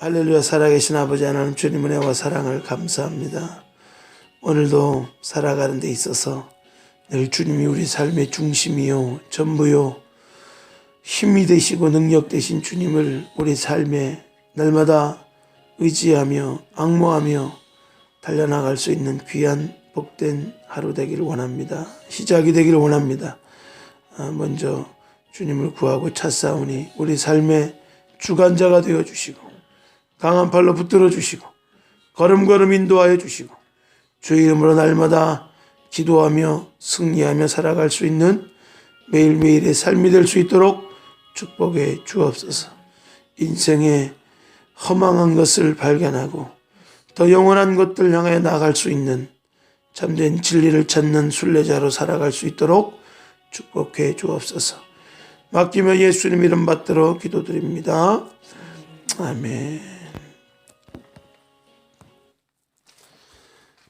할렐루야. 살아계신 아버지 하나님, 주님 은혜와 사랑을 감사합니다. 오늘도 살아가는 데 있어서 늘 주님이 우리 삶의 중심이요 전부요 힘이 되시고 능력 되신 주님을 우리 삶에 날마다 의지하며 앙모하며 달려나갈 수 있는 귀한 복된 하루 되기를 원합니다. 시작이 되기를 원합니다. 먼저 주님을 구하고 찾사오니 우리 삶의 주관자가 되어주시고 강한 팔로 붙들어 주시고 걸음걸음 인도하여 주시고 주의 이름으로 날마다 기도하며 승리하며 살아갈 수 있는 매일매일의 삶이 될 수 있도록 축복해 주옵소서. 인생의 허망한 것을 발견하고 더 영원한 것들 향해 나아갈 수 있는 참된 진리를 찾는 순례자로 살아갈 수 있도록 축복해 주옵소서. 맡기며 예수님 이름 받들어 기도드립니다. 아멘.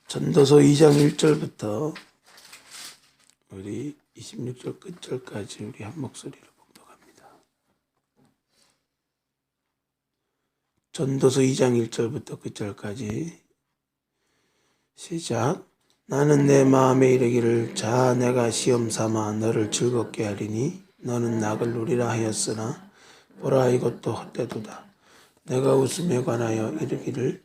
전도서 2장 1절부터 우리 26절 끝절까지 우리 한 목소리로 봉독합니다. 전도서 2장 1절부터 끝절까지 시작. 나는 내 마음에 이르기를 자 내가 시험 삼아 너를 즐겁게 하리니 너는 낙을 누리라 하였으나 보라 이것도 헛되도다. 내가 웃음에 관하여 이르기를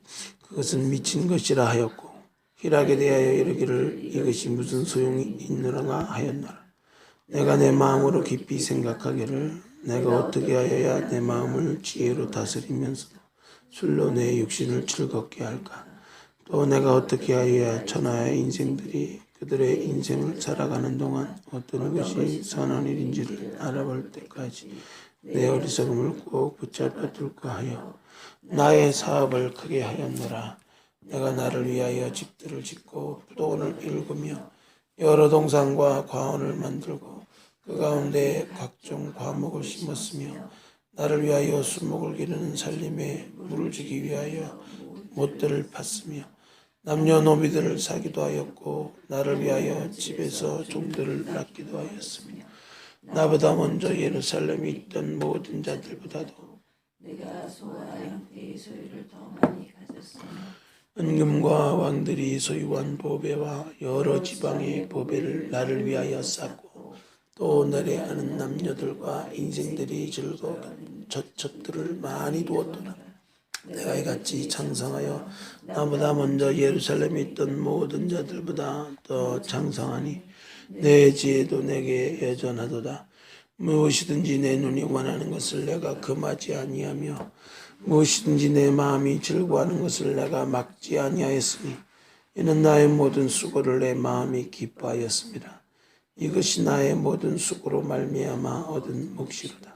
그것은 미친 것이라 하였고 희락에 대하여 이르기를 이것이 무슨 소용이 있느냐 하였노라. 내가 내 마음으로 깊이 생각하기를 내가 어떻게 하여야 내 마음을 지혜로 다스리면서 술로 내 육신을 즐겁게 할까. 또 내가 어떻게 하여야 천하의 인생들이 그들의 인생을 살아가는 동안 어떤 것이 선한 일인지를 알아볼 때까지 내 어리석음을 꼭 붙잡아 둘까 하여 나의 사업을 크게 하였노라. 내가 나를 위하여 집들을 짓고 부도원을 일구며 여러 동산과 과원을 만들고 그 가운데 각종 과목을 심었으며 나를 위하여 수목을 기르는 살림에 물을 주기 위하여 못들을 팠으며 남녀노비들을 사기도 하였고 나를 위하여 집에서 종들을 낳기도 하였으며 나보다 먼저 예루살렘에 있던 모든 자들보다도 내가 소와 양떼의 소유를 더 많이 가졌으며 은금과 왕들이 소유한 보배와 여러 지방의 보배를 나를 위하여 쌓고 또 너를 아는 남녀들과 인생들이 즐거운 저축들을 많이 두었도다. 내가 이같이 장성하여 나보다 먼저 예루살렘에 있던 모든 자들보다 더 장성하니 내 지혜도 내게 여전하도다. 무엇이든지 내 눈이 원하는 것을 내가 금하지 아니하며 무엇이든지 내 마음이 즐거워하는 것을 내가 막지 아니하였으니 이는 나의 모든 수고를 내 마음이 기뻐하였습니다. 이것이 나의 모든 수고로 말미암아 얻은 몫이로다.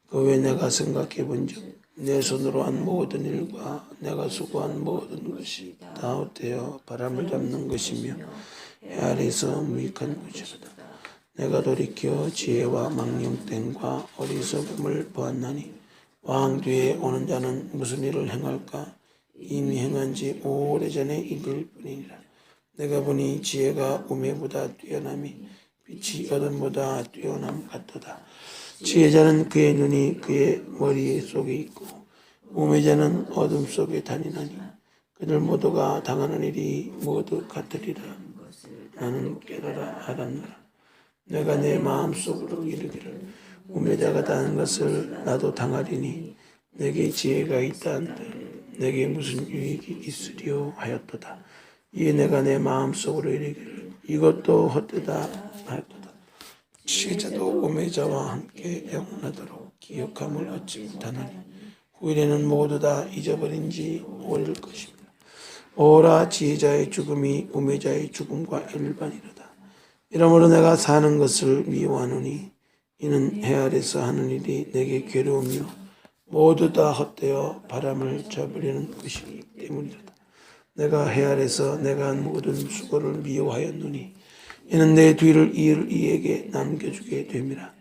그 외 내가 생각해 본즉 내 손으로 한 모든 일과 내가 수고한 모든 것이 다 헛되어 바람을 잡는 것이며 해 아래서 무익한 것이로다. 내가 돌이켜 지혜와 망령됨과 어리석음을 보았나니 왕 뒤에 오는 자는 무슨 일을 행할까? 이미 행한 지 오래전에 이를 뿐이니라. 내가 보니 지혜가 우매보다 뛰어남이 빛이 어둠보다 뛰어남 같도다. 지혜자는 그의 눈이 그의 머리 속에 있고 우매자는 어둠 속에 다니나니 그들 모두가 당하는 일이 모두 같으리라. 나는 깨달아 알았노라. 내가 내 마음속으로 이르기를 우매자가 당한 것을 나도 당하리니 내게 지혜가 있다 한들 내게 무슨 유익이 있으리요 하였도다. 이에 내가 내 마음속으로 이르기를 이것도 헛되다 하였도다. 지혜자도 우매자와 함께 영원하도록 기억함을 얻지 못하나니 후일에는 모두 다 잊어버린 지 오래일 것입니다. 오라 지혜자의 죽음이 우매자의 죽음과 일반이로다. 이러므로 내가 사는 것을 미워하노니 이는 해 아래서 하는 일이 내게 괴로우며 모두 다 헛되어 바람을 잡으려는 것이기 때문이로다. 내가 해 아래서 내가 한 모든 수고를 미워하였노니 이는 내 뒤를 이을 이에게 남겨주게 됨이라.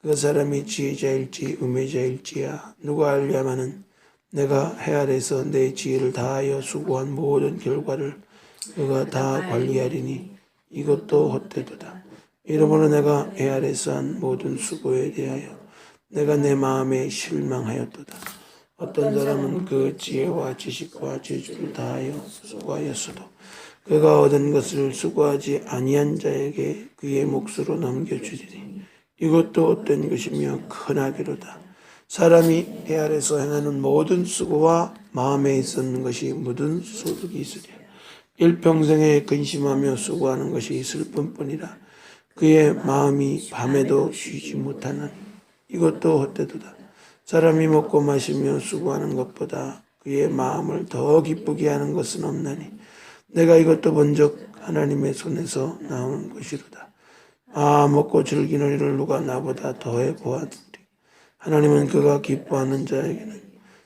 그 사람이 지혜자일지 우매자일지야 누가 알랴마는 내가 해 아래서 내 지혜를 다하여 수고한 모든 결과를 그가 다 관리하리니 이것도 헛되도다. 이러므로 내가 해 아래서 한 모든 수고에 대하여 내가 내 마음에 실망하였도다. 어떤 사람은 그 지혜와 지식과 재주를 다하여 수고하였어도 그가 얻은 것을 수고하지 아니한 자에게 그의 몫으로 넘겨주리니 이것도 헛된 것이며 크나기로다. 사람이 해 아래서 행하는 모든 수고와 마음에 있었는 것이 묻은 소득이 있으랴. 일평생에 근심하며 수고하는 것이 슬픔뿐이라. 그의 마음이 밤에도 쉬지 못하나니 이것도 헛되도다. 사람이 먹고 마시며 수고하는 것보다 그의 마음을 더 기쁘게 하는 것은 없나니 내가 이것도 본즉 하나님의 손에서 나오는 것이로다. 먹고 즐기는 누가 나보다 더해 보았으리. 하나님은 그가 기뻐하는 자에게는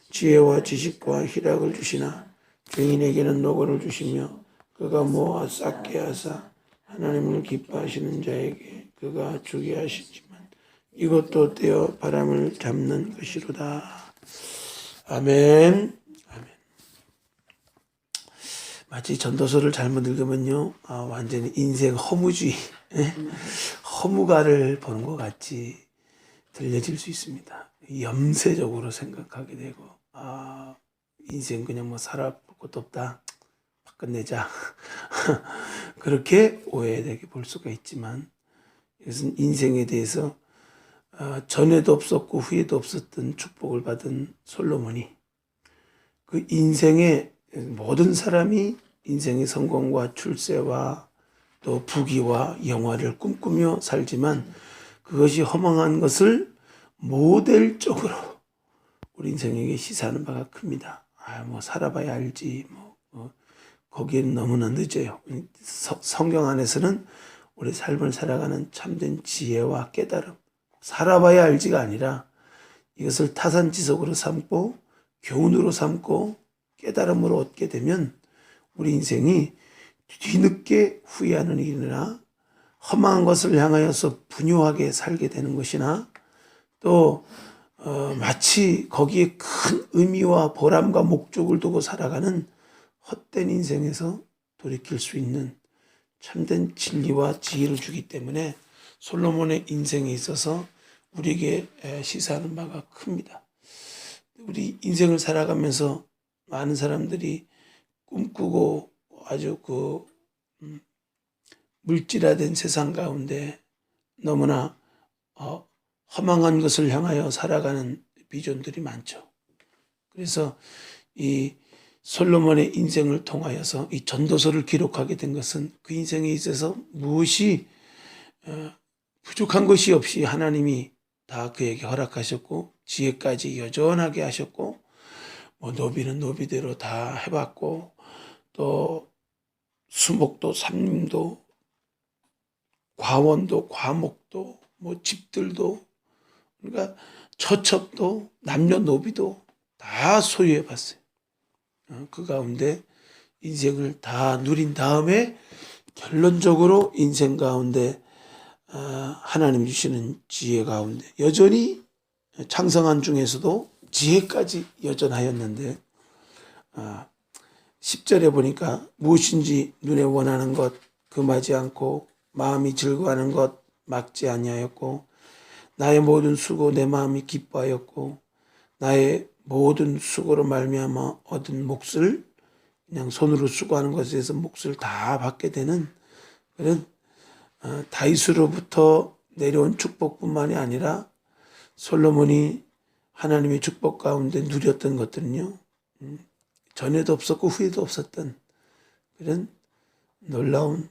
지혜와 지식과 희락을 주시나 죄인에게는 노고를 주시며 그가 모아 쌓게 하사 하나님을 기뻐하시는 자에게 그가 주게 하시지만 이것도 떼어 바람을 잡는 것이로다. 아멘. 아멘. 마치 전도서를 잘못 읽으면요, 완전히 인생 허무주의, 허무가를 보는 것 같이 들려질 수 있습니다. 염세적으로 생각하게 되고, 인생 그냥 뭐 살아볼 것도 없다. 끝내자. 그렇게 오해되게 볼 수가 있지만 이것은 인생에 대해서 전에도 없었고 후에도 없었던 축복을 받은 솔로몬이 그 인생의 모든 사람이 인생의 성공과 출세와 또 부귀와 영화를 꿈꾸며 살지만 그것이 허망한 것을 모델적으로 우리 인생에게 시사하는 바가 큽니다. 뭐 살아봐야 알지. 거기에는 너무나 늦어요. 성경 안에서는 우리 삶을 살아가는 참된 지혜와 깨달음, 살아봐야 알지가 아니라 이것을 타산지석으로 삼고 교훈으로 삼고 깨달음으로 얻게 되면 우리 인생이 뒤늦게 후회하는 일이나 험한 것을 향하여서 분유하게 살게 되는 것이나 또 마치 거기에 큰 의미와 보람과 목적을 두고 살아가는 헛된 인생에서 돌이킬 수 있는 참된 진리와 지혜를 주기 때문에 솔로몬의 인생에 있어서 우리에게 시사하는 바가 큽니다. 우리 인생을 살아가면서 많은 사람들이 꿈꾸고 아주 물질화된 세상 가운데 너무나 허망한 것을 향하여 살아가는 비전들이 많죠. 그래서 이 솔로몬의 인생을 통하여서 이 전도서를 기록하게 된 것은 그 인생에 있어서 무엇이 부족한 것이 없이 하나님이 다 그에게 허락하셨고 지혜까지 여전하게 하셨고 뭐 노비는 노비대로 다 해봤고 또 수목도 삼림도 과원도 과목도 뭐 집들도 그러니까 처첩도 남녀노비도 다 소유해봤어요. 그 가운데 인생을 다 누린 다음에 결론적으로 인생 가운데 하나님 주시는 지혜 가운데 여전히 창성한 중에서도 지혜까지 여전하였는데 10절에 보니까 무엇인지 눈에 원하는 것 금하지 않고 마음이 즐거워하는 것 막지 아니하였고 나의 모든 수고 내 마음이 기뻐하였고 나의 모든 수고로 말미암아 얻은 몫을 그냥 손으로 수고하는 것에서 몫을 다 받게 되는 그런 다윗으로부터 내려온 축복뿐만이 아니라 솔로몬이 하나님의 축복 가운데 누렸던 것들은요 전에도 없었고 후에도 없었던 그런 놀라운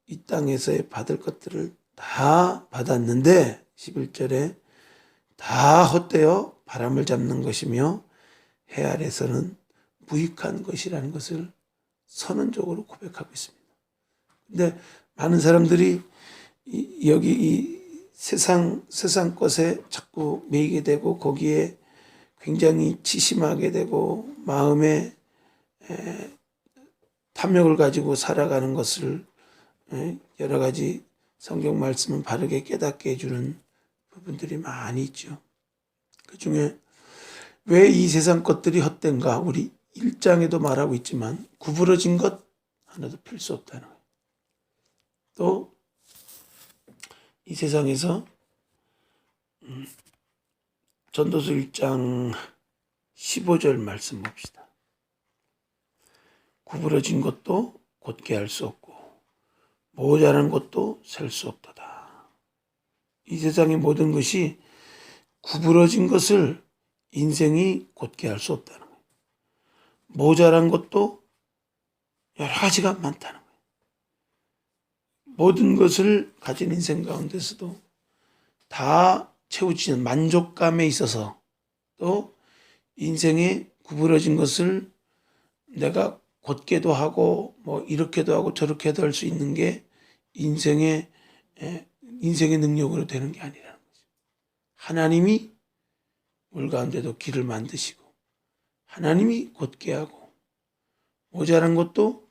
이 땅에서의 받을 것들을 다 받았는데 11절에 다 헛되어 바람을 잡는 것이며 해 아래서는 무익한 것이라는 것을 선언적으로 고백하고 있습니다. 근데 많은 사람들이 여기 이 세상 것에 자꾸 매이게 되고 거기에 굉장히 치심하게 되고 마음에 탐욕을 가지고 살아가는 것을 여러 가지 성경 말씀을 바르게 깨닫게 해주는 부분들이 많이 있죠. 그 중에 왜 이 세상 것들이 헛된가? 우리 1장에도 말하고 있지만 구부러진 것 하나도 필수 없다는 거예요. 또 이 세상에서 전도서 1장 15절 말씀 봅시다. 구부러진 것도 곧게 할 수 없고 모자란 것도 셀 수 없도다. 이 세상의 모든 것이 구부러진 것을 인생이 곧게 할 수 없다는 거예요. 모자란 것도 여러 가지가 많다는 거예요. 모든 것을 가진 인생 가운데서도 다 채우지는 만족감에 있어서 또 인생에 구부러진 것을 내가 곧게도 하고 뭐 이렇게도 하고 저렇게도 할 수 있는 게 인생의 능력으로 되는 게 아니라는 거죠. 하나님이 물 가운데도 길을 만드시고 하나님이 곧게 하고 모자란 것도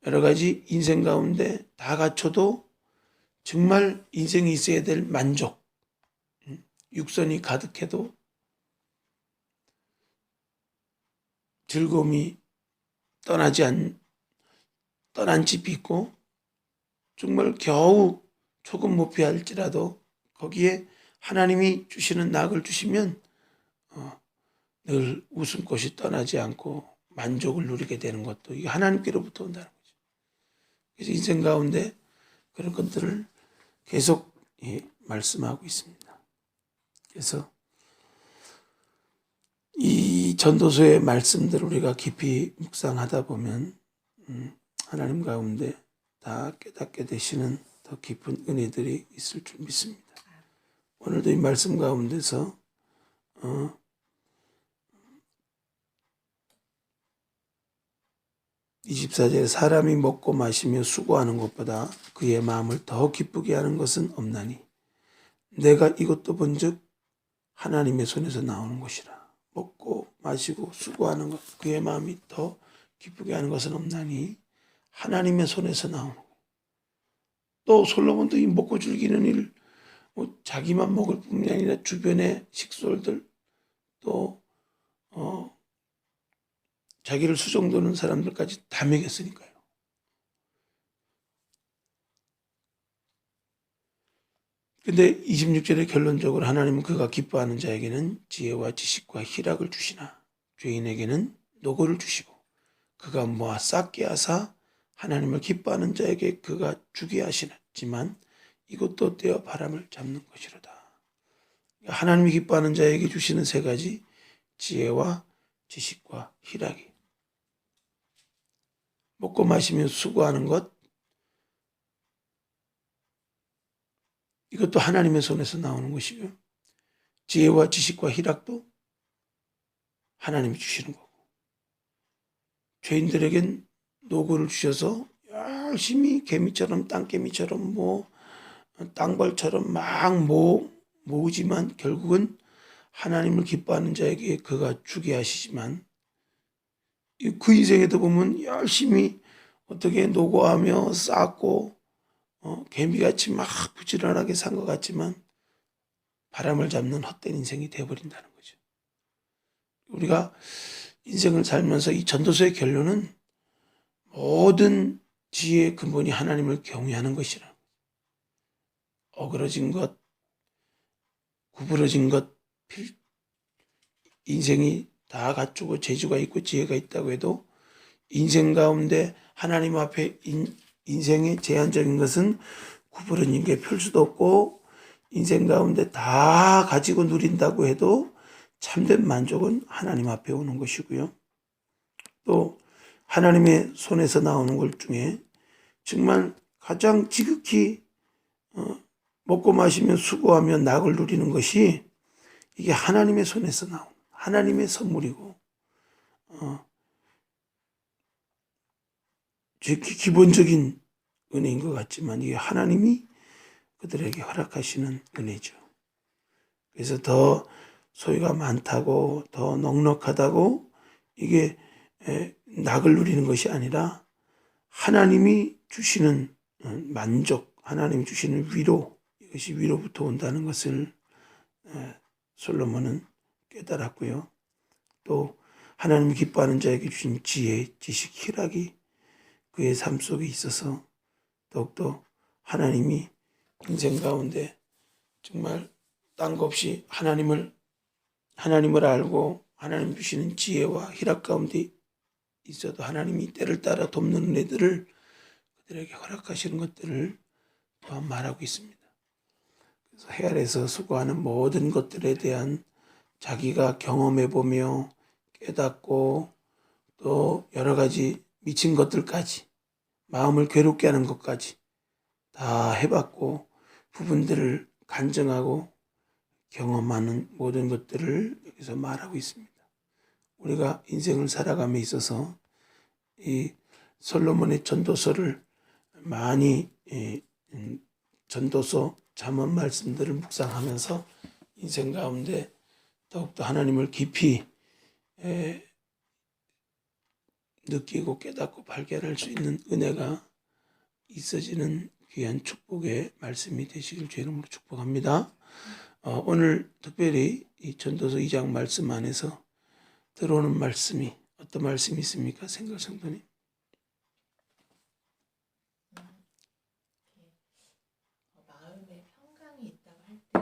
여러 가지 인생 가운데 다 갖춰도 정말 인생에 있어야 될 만족, 육선이 가득해도 즐거움이 떠난 집이 있고 정말 겨우 조금 못 피할지라도 거기에 하나님이 주시는 낙을 주시면 늘 웃음꽃이 떠나지 않고 만족을 누리게 되는 것도 이게 하나님께로부터 온다는 거죠. 그래서 인생 가운데 그런 것들을 계속 말씀하고 있습니다. 그래서 이 전도서의 말씀들을 우리가 깊이 묵상하다 보면 하나님 가운데 다 깨닫게 되시는 더 깊은 은혜들이 있을 줄 믿습니다. 오늘도 이 말씀 가운데서 24절에 사람이 먹고 마시며 수고하는 것보다 그의 마음을 더 기쁘게 하는 것은 없나니 내가 이것도 본즉 하나님의 손에서 나오는 것이라. 먹고 마시고 수고하는 것, 그의 마음이 더 기쁘게 하는 것은 없나니 하나님의 손에서 나오는 것. 또 솔로몬도 이 먹고 즐기는 일, 자기만 먹을 뿐만 아니라 주변의 식솔들 또 자기를 수종도는 사람들까지 다 먹였으니까요. 근데 26절에 결론적으로 하나님은 그가 기뻐하는 자에게는 지혜와 지식과 희락을 주시나 죄인에게는 노고를 주시고 그가 모아 쌓게 하사 하나님을 기뻐하는 자에게 그가 주게 하시지만 이것도 떼어 바람을 잡는 것이로다. 하나님이 기뻐하는 자에게 주시는 세 가지 지혜와 지식과 희락이 먹고 마시며 수고하는 것 이것도 하나님의 손에서 나오는 것이고요. 지혜와 지식과 희락도 하나님이 주시는 거고 죄인들에겐 노고를 주셔서 열심히 개미처럼 땅개미처럼 땅벌처럼 막 모으지만 결국은 하나님을 기뻐하는 자에게 그가 주게 하시지만 그 인생에도 보면 열심히 어떻게 노고하며 쌓고 개미같이 막 부지런하게 산 것 같지만 바람을 잡는 헛된 인생이 되어버린다는 거죠. 우리가 인생을 살면서 이 전도서의 결론은 모든 지혜의 근본이 하나님을 경외하는 것이라. 어그러진 것, 구부러진 것, 인생이 다 갖추고 재주가 있고 지혜가 있다고 해도 인생 가운데 하나님 앞에 인생의 제한적인 것은 구부러진 게 펼 수도 없고 인생 가운데 다 가지고 누린다고 해도 참된 만족은 하나님 앞에 오는 것이고요. 또 하나님의 손에서 나오는 것 중에 정말 가장 지극히 먹고 마시며 수고하며 낙을 누리는 것이 이게 하나님의 손에서 나온 하나님의 선물이고 기본적인 은혜인 것 같지만 이게 하나님이 그들에게 허락하시는 은혜죠. 그래서 더 소유가 많다고 더 넉넉하다고 이게 낙을 누리는 것이 아니라 하나님이 주시는 만족, 하나님이 주시는 위로, 이것이 위로부터 온다는 것을 솔로몬은 깨달았고요. 또 하나님이 기뻐하는 자에게 주신 지혜, 지식, 희락이 그의 삶 속에 있어서 더욱더 하나님이 인생 가운데 정말 딴 거 없이 하나님을 알고 하나님 주시는 지혜와 희락 가운데 있어도 하나님이 때를 따라 돕는 은혜들을 그들에게 허락하시는 것들을 또한 말하고 있습니다. 그래서 해 아래서 수고하는 모든 것들에 대한 자기가 경험해보며 깨닫고 또 여러 가지 미친 것들까지 마음을 괴롭게 하는 것까지 다 해봤고 부분들을 간증하고 경험하는 모든 것들을 여기서 말하고 있습니다. 우리가 인생을 살아감에 있어서 이 솔로몬의 전도서를 많이 전도서 잠언 말씀들을 묵상하면서 인생 가운데 더욱더 하나님을 깊이 느끼고 깨닫고 발견할 수 있는 은혜가 있어지는 귀한 축복의 말씀이 되시길 주 이름으로 축복합니다. 오늘 특별히 이 전도서 2장 말씀 안에서 들어오는 말씀이 어떤 말씀이 있습니까? 생각 성도님. 마음에 평강이 있다고 할 때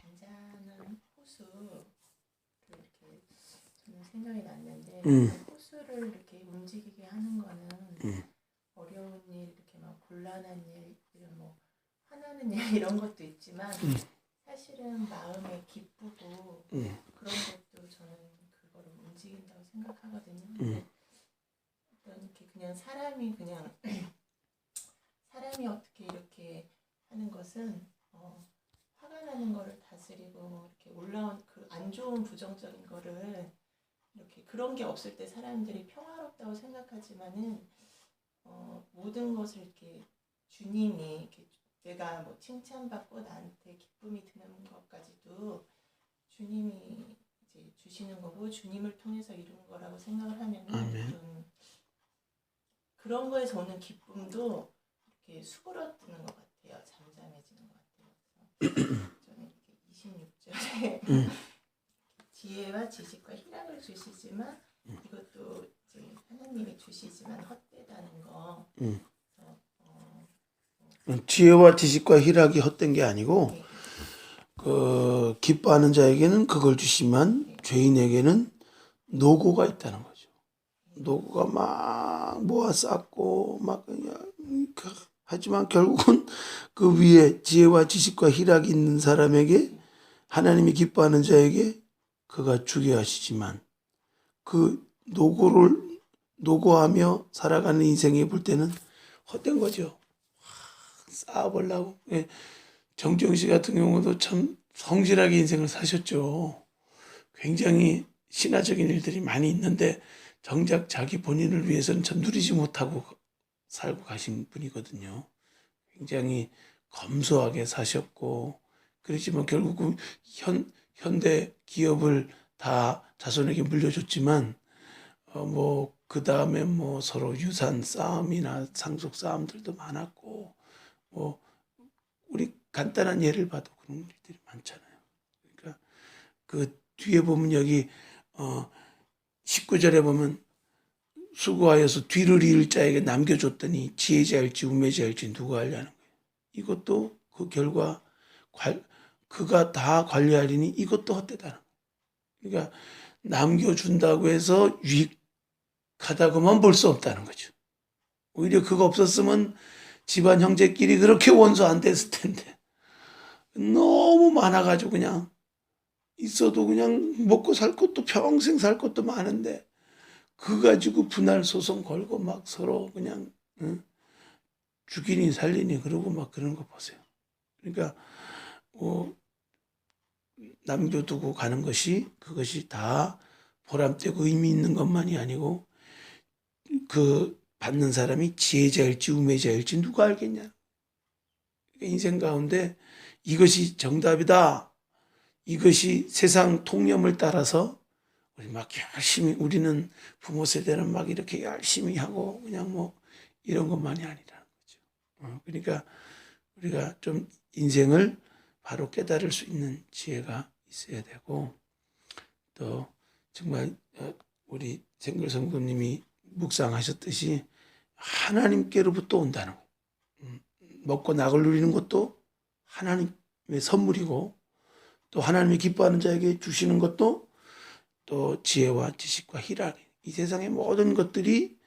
잔잔한 호수 이렇게 저는 생각이 났는데 호수를 이렇게 움직이게 하는 거는 어려운 일 이렇게 막 곤란한 일 이런 뭐 화나는 일 이런 것도 있지만 사실은 마음에 기쁘고 그런 것도 저는 그거를 움직인다고 생각하거든요. 어떤 이렇게 그냥 사람이 어떻게 이렇게 하는 것은 화가 나는 거를 다스리고 이렇게 올라온 그 안 좋은 부정적인 거를 이렇게 그런 게 없을 때 사람들이 평화롭다고 생각하지만은 모든 것을 이렇게 주님이 이렇게 내가 뭐 칭찬받고 나한테 기쁨이 드는 것까지도 주님이 이제 주시는 거고 주님을 통해서 이룬 거라고 생각을 하면은 좀 그런 거에서 오는 기쁨도 이렇게 수그러드는 것 같아요. 잠잠해지는 것 같아요. 저는 이렇게 26절에 지혜와 지식과 희락을 주시지만 이것도 이제 하나님이 주시지만 헛되다는 거. 지혜와 지식과 희락이 헛된 게 아니고 그 기뻐하는 자에게는 그걸 주시만 죄인에게는 노고가 있다는 거죠. 노고가 막 모아 쌓고 막 그냥 하지만 결국은 그 위에 지혜와 지식과 희락이 있는 사람에게 하나님이 기뻐하는 자에게 그가 주게 하시지만 그 노고하며 살아가는 인생에 볼 때는 헛된 거죠. 쌓아보려고. 정지영 씨 같은 경우도 참 성실하게 인생을 사셨죠. 굉장히 신화적인 일들이 많이 있는데 정작 자기 본인을 위해서는 참 누리지 못하고 살고 가신 분이거든요. 굉장히 검소하게 사셨고 그렇지만 결국은 현대 기업을 다 자손에게 물려줬지만 뭐 그 다음에 뭐 서로 유산 싸움이나 상속 싸움들도 많았고 뭐 우리 간단한 예를 봐도 그런 일들이 많잖아요. 그러니까 그 뒤에 보면 여기 19절에 보면 수고하여서 뒤를 이을 자에게 남겨줬더니 지혜자일지 우매자일지 누가 알려는 거예요. 이것도 그 결과 그가 다 관리하리니 이것도 헛되다는 거예요. 그러니까 남겨준다고 해서 유익하다고만 볼 수 없다는 거죠. 오히려 그거 없었으면 집안 형제끼리 그렇게 원수 안 됐을 텐데 너무 많아가지고 그냥 있어도 그냥 먹고 살 것도 평생 살 것도 많은데 그 가지고 분할 소송 걸고 막 서로 그냥 죽이니 살리니 그러고 막 그런 거 보세요. 그러니까 남겨두고 가는 그것이 다 보람되고 의미 있는 것만이 아니고 그 받는 사람이 지혜자일지 우매자일지 누가 알겠냐. 그러니까 인생 가운데 이것이 정답이다. 이것이 세상 통념을 따라서 우리 막 열심히 우리는 부모 세대는 막 이렇게 열심히 하고 그냥 뭐 이런 것만이 아니라는 거죠. 그러니까 우리가 좀 인생을 바로 깨달을 수 있는 지혜가 있어야 되고 또 정말 우리 생글 성도님이 묵상하셨듯이 하나님께로부터 온다는 거예요. 먹고 낙을 누리는 것도 하나님의 선물이고 또 하나님이 기뻐하는 자에게 주시는 것도 또 지혜와 지식과 희락, 이 세상의 모든 것들이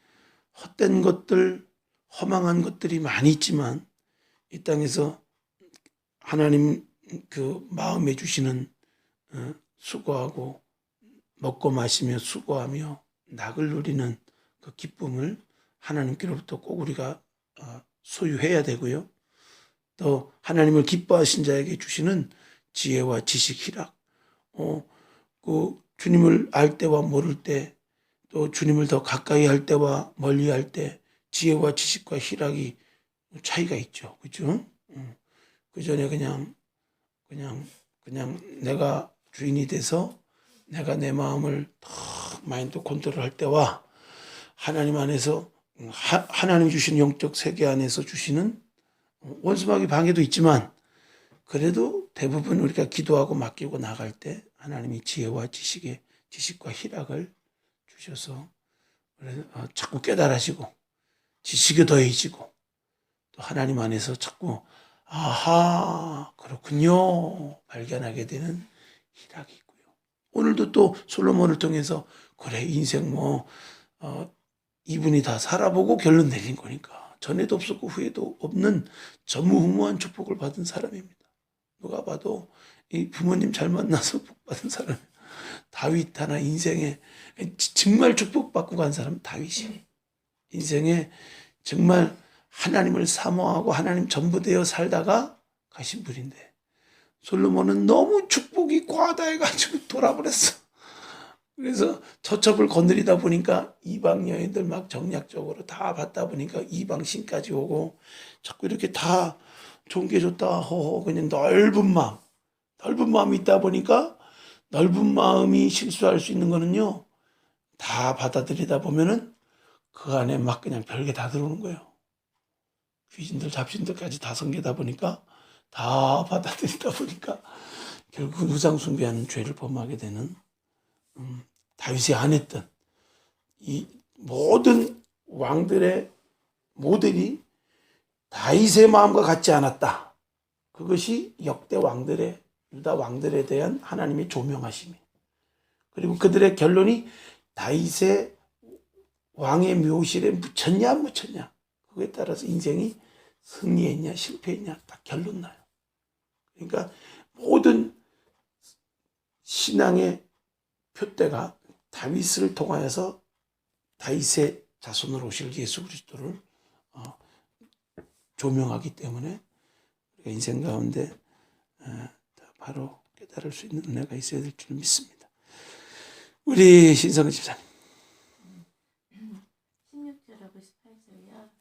헛된 것들, 허망한 것들이 많이 있지만 이 땅에서 하나님 그 마음에 주시는 수고하고 먹고 마시며 수고하며 낙을 누리는 그 기쁨을 하나님께로부터 꼭 우리가 소유해야 되고요. 또 하나님을 기뻐하신 자에게 주시는 지혜와 지식, 희락, 그 주님을 알 때와 모를 때, 또 주님을 더 가까이 할 때와 멀리 할 때 지혜와 지식과 희락이 차이가 있죠. 그죠? 그 전에 그냥 내가 주인이 돼서 내가 내 마음을 더 마인드 컨트롤할 때와 하나님 안에서 하나님이 주신 영적 세계 안에서 주시는 원수마귀 방해도 있지만 그래도 대부분 우리가 기도하고 맡기고 나갈 때 하나님이 지혜와 지식과 희락을 주셔서 자꾸 깨달아지고 지식이 더해지고 또 하나님 안에서 자꾸 아하 그렇군요 발견하게 되는 희락이 있고요. 오늘도 또 솔로몬을 통해서 그래 인생 이분이 다 살아보고 결론 내린 거니까 전에도 없었고 후에도 없는 전무후무한 축복을 받은 사람입니다. 누가 봐도 이 부모님 잘 만나서 복 받은 사람. 다윗 하나 인생에 정말 축복받고 간 사람 다윗이에요. 인생에 정말 하나님을 사모하고 하나님 전부 되어 살다가 가신 분인데 솔로몬은 너무 축복이 과다해가지고 돌아버렸어. 그래서 처첩을 건드리다 보니까 이방 여인들 막 정략적으로 다 받다 보니까 이방 신까지 오고 자꾸 이렇게 다 좋은 게 좋다 허허 그냥 넓은 마음이 있다 보니까 넓은 마음이 실수할 수 있는 거는요 다 받아들이다 보면은 그 안에 막 그냥 별게 다 들어오는 거예요. 귀신들 잡신들까지 다 섬기다 보니까 다 받아들이다 보니까 결국 우상 숭배하는 죄를 범하게 되는 다윗이 안 했던 이 모든 왕들의 모델이 다윗의 마음과 같지 않았다. 그것이 역대 왕들의 유다 왕들에 대한 하나님의 조명하심이. 그리고 그들의 결론이 다윗의 왕의 묘실에 묻혔냐 안 묻혔냐. 그거에 따라서 인생이 승리했냐 실패했냐 딱 결론 나요. 그러니까 모든 신앙의 표대가 다윗을 통하여서 다윗의 자손으로 오실 예수 그리스도를 조명하기 때문에 우리가 인생 가운데 바로 깨달을 수 있는 은혜가 있어야 될 줄 믿습니다. 우리 신성은 집사님. 16절하고 18절이요.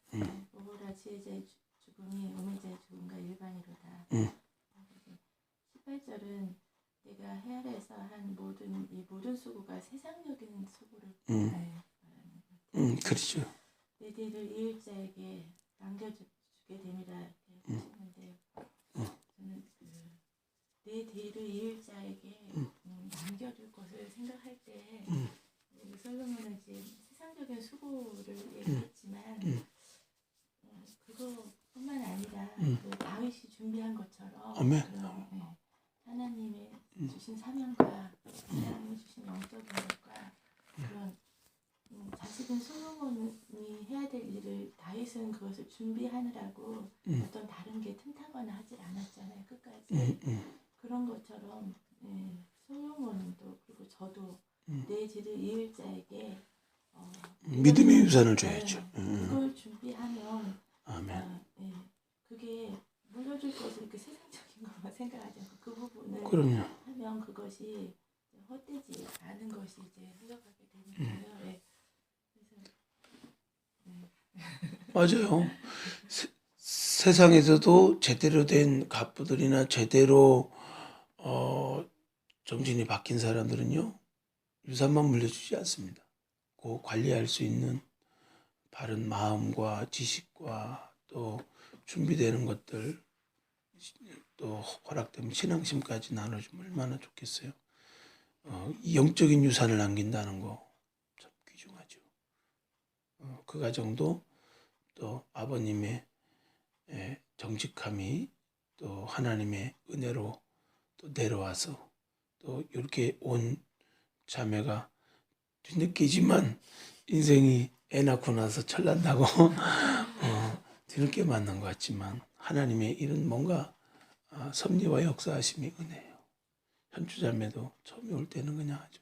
오호라 지혜자의 죽음이 우매자의 죽음과 일반이로다. 18절은 내가 헤아려서 한 모든 수고가 세상적인 수고를 말하는 것. 그렇죠. 내 뒤를 이을 자에게 남겨주게 되니라 이렇게 하시는데 저는 내 뒤를 이을 자에게 남겨줄 것을 생각할 때 솔로몬은 지금 세상적인 수고를 얘기했지만 그거뿐만 아니라 그 다윗이 준비한 것처럼 아멘. 하나님의 주신 사명과 하나님이 주신 영적인 것과 그런 자식은 솔로몬이 해야 될 일을 다윗은 그것을 준비하느라고 어떤 다른 게 틈타거나 하질 않았잖아요. 끝까지. 그런 것처럼 솔로몬도 그리고 저도 내 뒤를 이을 자에게 믿음의 유산을 줘야죠. 그걸 준비하면 아멘. 그게 물려줄 것을 이렇게 세상적인 것만 생각하지 않고 그 부분을 그럼요. 하면 그것이 헛되지 않은 것이 이제 흘러가게 되는 거예요. 맞아요. 세상에서도 제대로 된 갑부들이나 제대로 정신이 박힌 사람들은요 유산만 물려주지 않습니다. 그 관리할 수 있는 바른 마음과 지식과 또 준비되는 것들 또 허락되면 신앙심까지 나눠주면 얼마나 좋겠어요. 영적인 유산을 남긴다는 거 참 귀중하죠. 그 과정도 또 아버님의 정직함이 또 하나님의 은혜로 또 내려와서 또 이렇게 온 자매가 뒤늦게지만 인생이 애 낳고 나서 철난다고 뒤늦게 만난 것 같지만 하나님의 이런 뭔가 섭리와 역사하심이 은혜예요. 현주자매도 처음에 올 때는 그냥 아주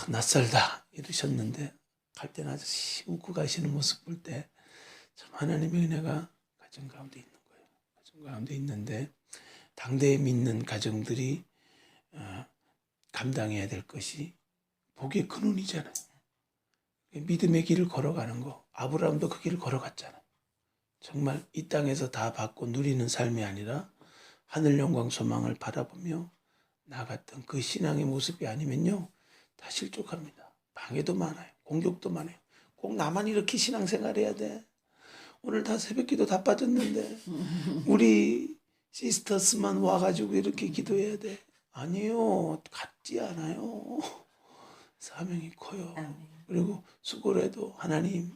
낯설다 이러셨는데 갈 때는 아주 웃고 가시는 모습 볼 때 참 하나님의 은혜가 가정 가운데 있는 거예요. 가정 가운데 있는데 당대에 믿는 가정들이 감당해야 될 것이 복의 근원이잖아요. 믿음의 길을 걸어가는 거. 아브라함도 그 길을 걸어갔잖아요. 정말 이 땅에서 다 받고 누리는 삶이 아니라 하늘 영광 소망을 바라보며 나갔던 그 신앙의 모습이 아니면요, 다 실족합니다. 방해도 많아요. 공격도 많아요. 꼭 나만 이렇게 신앙생활 해야 돼. 오늘 다 새벽기도 다 빠졌는데 우리 시스터스만 와가지고 이렇게 기도해야 돼. 아니요, 같지 않아요. 사명이 커요. 그리고 수고를 해도 하나님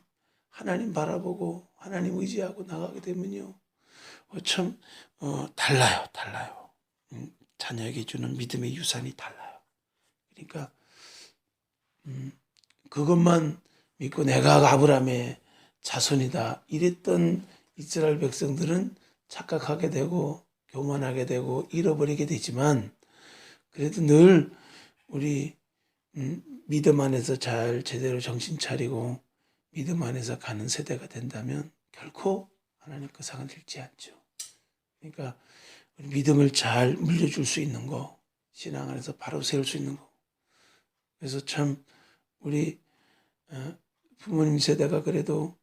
바라보고 하나님 의지하고 나가게 되면요, 참 달라요. 자녀에게 주는 믿음의 유산이 달라요. 그러니까 그것만 믿고 내가 아브라함의 자손이다 이랬던 이스라엘 백성들은 착각하게 되고 교만하게 되고 잃어버리게 되지만, 그래도 늘 우리 믿음 안에서 잘 제대로 정신 차리고 믿음 안에서 가는 세대가 된다면 결코 하나님 그 상을 잃지 않죠. 그러니까 우리 믿음을 잘 물려줄 수 있는 거, 신앙 안에서 바로 세울 수 있는 거. 그래서 참 우리 부모님 세대가 그래도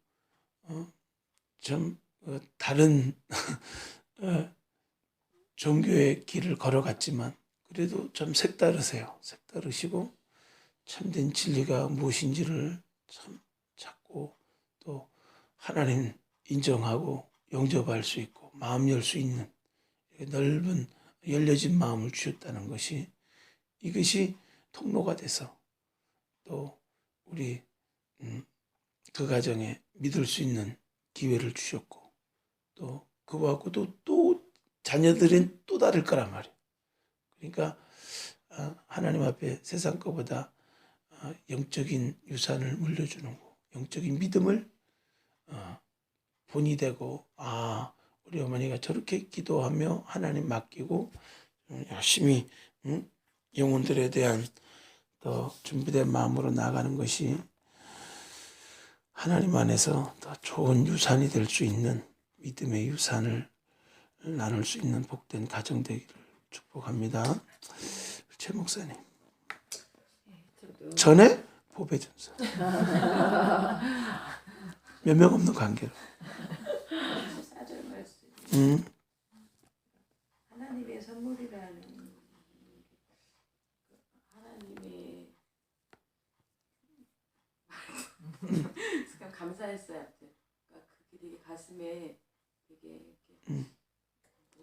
좀 다른 종교의 길을 걸어갔지만 그래도 좀 색다르세요. 색다르시고 참된 진리가 무엇인지를 참 찾고 또 하나님 인정하고 영접할 수 있고 마음 열 수 있는 넓은 열려진 마음을 주셨다는 것이, 이것이 통로가 돼서 또 우리 그 가정에 믿을 수 있는 기회를 주셨고, 또 그와 또 자녀들은 또 다를 거란 말이에요. 그러니까 하나님 앞에 세상 것보다 영적인 유산을 물려주는 거, 영적인 믿음을 본이 되고, 우리 어머니가 저렇게 기도하며 하나님 맡기고 열심히 영혼들에 대한 더 준비된 마음으로 나아가는 것이 하나님 안에서 더 좋은 유산이 될 수 있는 믿음의 유산을 나눌 수 있는 복된 가정 되기를 축복합니다. 최 목사님. 전에 보배전서. 몇 명 없는 관계로. 사절 말씀. 하나님의 선물이라는 하나님의 감사했어요. 그러니까 그게 되게 가슴에 되게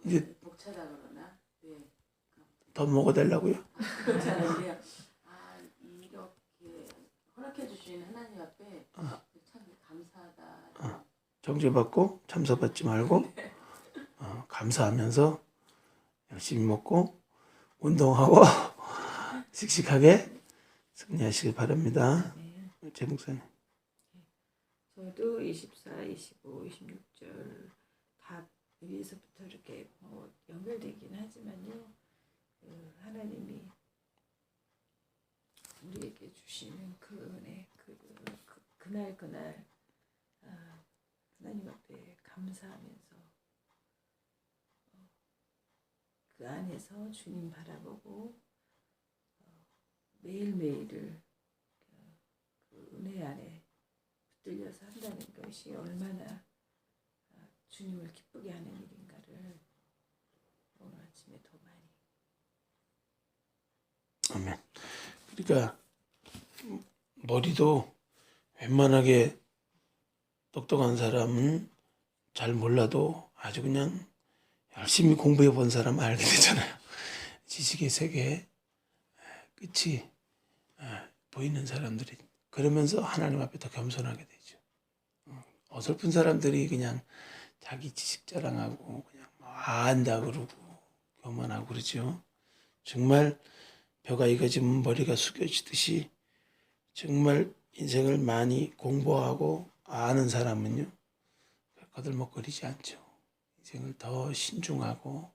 이제 벅차다 그러나, 네. 더 먹어달라고요? 그렇지 않은데요. 이렇게 허락해 주신 하나님 앞에 참 감사하다. 정죄받고 참서받지 말고 감사하면서 열심히 먹고 운동하고 씩씩하게 승리하시길 바랍니다. 제 목사님. 저도 24, 25, 26절 다 위에서부터 이렇게 연결되긴 하지만요, 하나님이 우리에게 주시는 그 은혜, 그날 하나님 앞에 감사하면서 그 안에서 주님 바라보고 매일매일을 그 은혜 안에 붙들려서 한다는 것이 얼마나 주님을 기쁘게 하는 일인가를 오늘 아침에 더 많이. 아멘. 그러니까 머리도 웬만하게 똑똑한 사람은 잘 몰라도 아주 그냥 열심히 공부해 본 사람은 알게 되잖아요. 지식의 세계에 끝이 보이는 사람들이, 그러면서 하나님 앞에 더 겸손하게 되죠. 어설픈 사람들이 그냥 자기 지식 자랑하고 그냥 안다 그러고 교만하고 그러죠. 정말 벼가 익어지면 머리가 숙여지듯이 정말 인생을 많이 공부하고 아는 사람은요 거들먹거리지 않죠. 인생을 더 신중하고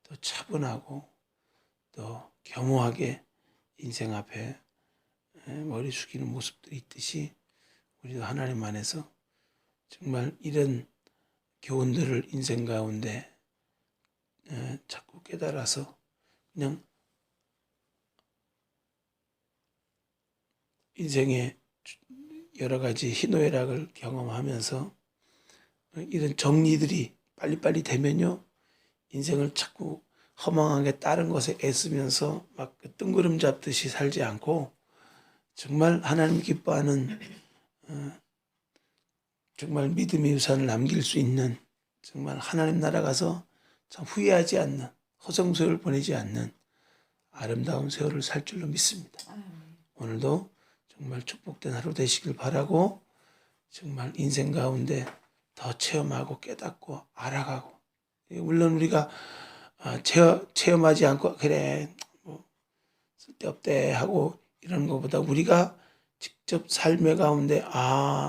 더 차분하고 더 겸허하게 인생 앞에 머리 숙이는 모습들이 있듯이 우리도 하나님 안에서 정말 이런 교훈들을 인생 가운데 자꾸 깨달아서 그냥 인생의 여러 가지 희노애락을 경험하면서 이런 정리들이 빨리빨리 되면요 인생을 자꾸 허망하게 다른 것에 애쓰면서 막 뜬구름 잡듯이 살지 않고 정말 하나님 기뻐하는 정말 믿음의 유산을 남길 수 있는 정말 하나님 나라 가서 참 후회하지 않는 허송세월 보내지 않는 아름다운 세월을 살 줄로 믿습니다. 오늘도 정말 축복된 하루 되시길 바라고 정말 인생 가운데 더 체험하고 깨닫고 알아가고 물론 우리가 체험하지 않고 그래 뭐 쓸데없대 하고 이런 것보다 우리가 직접 삶의 가운데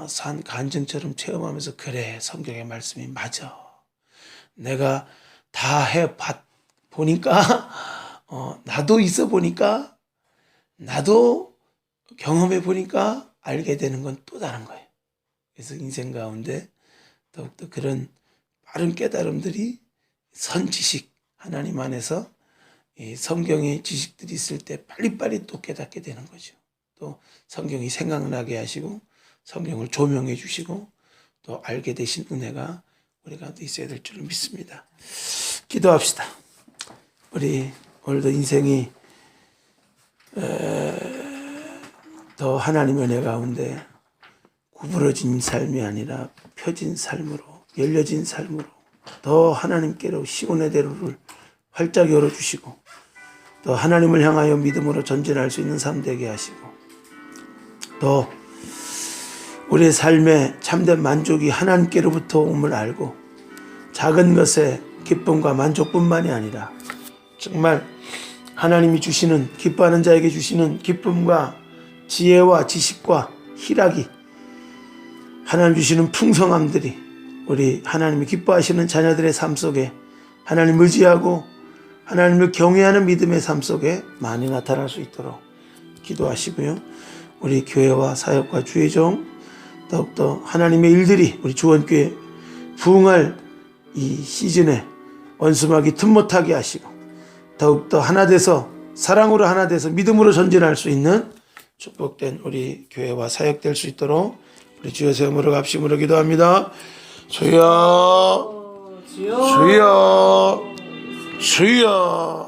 산 간증처럼 체험하면서 그래 성경의 말씀이 맞아 내가 다 보니까 나도 있어 보니까 나도 경험해 보니까 알게 되는 건 또 다른 거예요. 그래서 인생 가운데 더욱더 그런 빠른 깨달음들이 선지식 하나님 안에서 이 성경의 지식들이 있을 때 빨리빨리 또 깨닫게 되는 거죠. 또 성경이 생각나게 하시고 성경을 조명해 주시고 또 알게 되신 은혜가 우리 가운데 있어야 될 줄 믿습니다. 기도합시다. 우리 오늘도 인생이 더 하나님의 은혜 가운데 구부러진 삶이 아니라 펴진 삶으로 열려진 삶으로 더 하나님께로 시온의 대로를 활짝 열어주시고 또 하나님을 향하여 믿음으로 전진할 수 있는 삶 되게 하시고 또 우리의 삶의 참된 만족이 하나님께로부터 옴을 알고 작은 것에 기쁨과 만족뿐만이 아니라 정말 하나님이 주시는 기뻐하는 자에게 주시는 기쁨과 지혜와 지식과 희락이 하나님 주시는 풍성함들이 우리 하나님이 기뻐하시는 자녀들의 삶 속에 하나님 의지하고 하나님을 경외하는 믿음의 삶 속에 많이 나타날 수 있도록 기도하시고요. 우리 교회와 사역과 주의 종 더욱더 하나님의 일들이 우리 주원교회 부흥할 이 시즌에 원수막이 틈 못하게 하시고 더욱더 하나 돼서 사랑으로 하나 돼서 믿음으로 전진할 수 있는 축복된 우리 교회와 사역 될 수 있도록 우리 주여 세움으로 합심으로 기도합니다. 주여 주여 주여